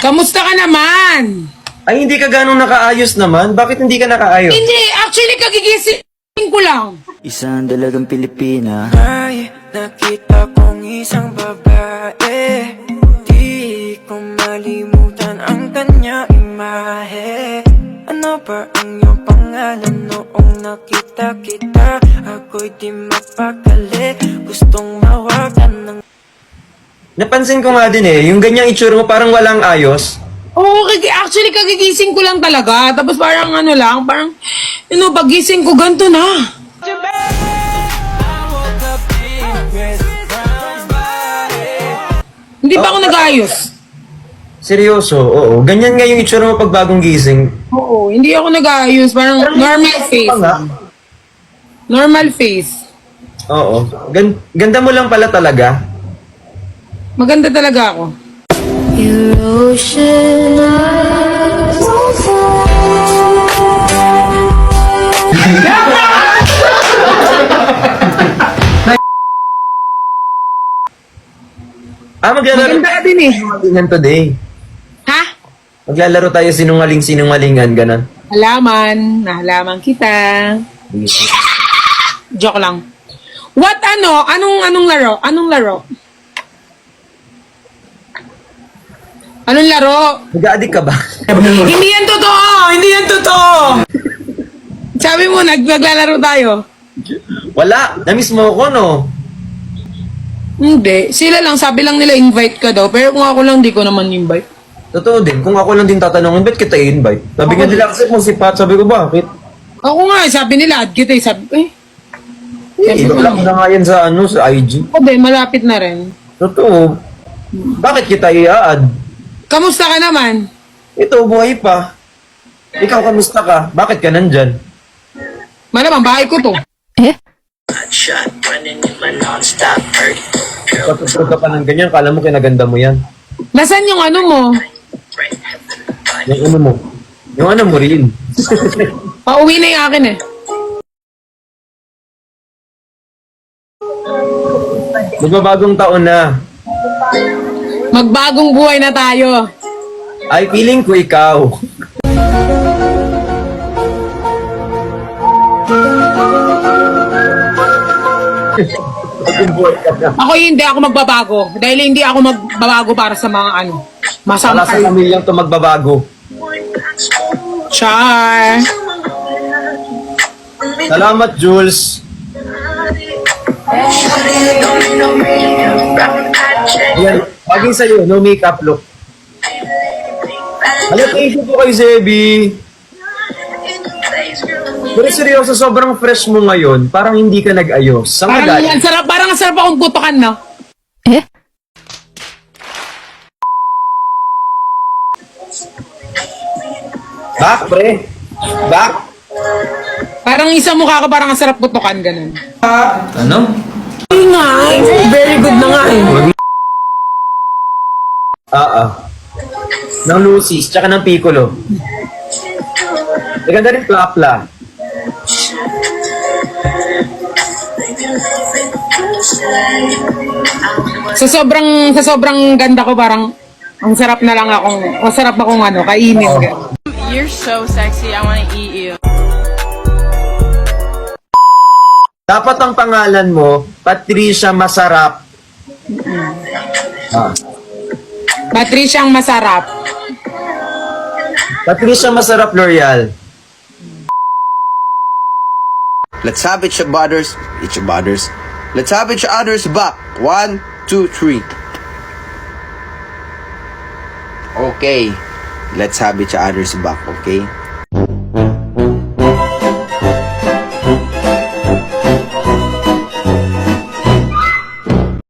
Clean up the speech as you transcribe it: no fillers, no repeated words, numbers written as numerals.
Kamusta ka naman? Ay, hindi ka ganong nakaayos naman. Bakit hindi ka nakaayos? Hindi, actually kagigising ko lang. Isang dalagang Pilipina. Ay, nakita kong isang babae. Di ko malimutan ang kanya imahe. Ano ba ang iyong pangalan noong nakita kita? Ako'y di mapakali, gustong mawagan ng... Napansin ko nga din yung ganyang itsura mo parang walang ayos. Oo, actually kagigising ko lang talaga. Tapos parang parang, pagising ko ganito na. Hindi pa ako nag-ayos. Seryoso, oo. Ganyan nga yung itsura mo pag bagong gising. Oo, hindi ako nag-ayos. Parang normal face. nga. Normal face. Oo. Ganda mo lang pala talaga. Maganda talaga ako. Maglalaro Maganda ka din eh. sinungalingan today. Ha? Maglalaro tayo sinungalingan, ganon. Nahalaman kita. Joke lang. What Anong laro? Anong laro? Anong laro? Nag-addict ka ba? Hindi yan totoo! Hindi yan totoo! Sabi mo, maglalaro tayo. Wala. Na-miss mo ako, no? Hindi. Sila lang, sabi lang nila invite ka daw. Pero kung ako lang, di ko naman invite. Totoo din. Kung ako lang din tatanungin, ba't kita i-invite? Sabi nga nila, accept mo si Pat. Sabi ko, bakit? Ako nga, sabi nila, add kita eh. Sabi ko, Iba lang na nga yan sa, sa IG. Ako din, malapit na rin. Totoo. Bakit kita i-add? Kamusta ka naman? Ito, buhay pa. Ikaw, kamusta ka? Bakit ka nandyan? Malamang, bahay ko to. Patutulog ka pa ng ganyan, kala mo kinaganda mo yan. Nasaan yung ano mo? Yung ano mo? Yung ano mo rin. Pauwi na yung akin eh. Magbabagong taon na. Magbagong buhay na tayo. Ay, feeling ko ikaw. Bagong buhay ka na. Ako hindi ako magbabago. Dahil hindi ako magbabago para sa mga Wala sa masama. pamilyang to magbabago. Char. Salamat, Jules. Yan, bagay sa'yo, no makeup look. Alam, thank you po kay Zebi. Pero seryoso, sobrang fresh mo ngayon. Parang hindi ka nag-ayos. Saan ka galing? Parang ang sarap akong putukan, no? Back, pre. Back. Parang isang mukha ko, parang ang sarap putukan, ganun. Ano? Ay nga, very good na nga eh. Ng Lucy's, tsaka ng Piccolo. Maganda rin Plapla. Sa sobrang ganda ko, parang ang sarap na lang masarap akong kainin. ganun. You're so sexy. I want to eat you. Dapat ang pangalan mo, Patricia Masarap. Patricia ang masarap. Patricia Masarap L'Oreal. Let's have each other's Let's have each other's back. 1, 2, 3. Okay. Let's have each other's back, okay?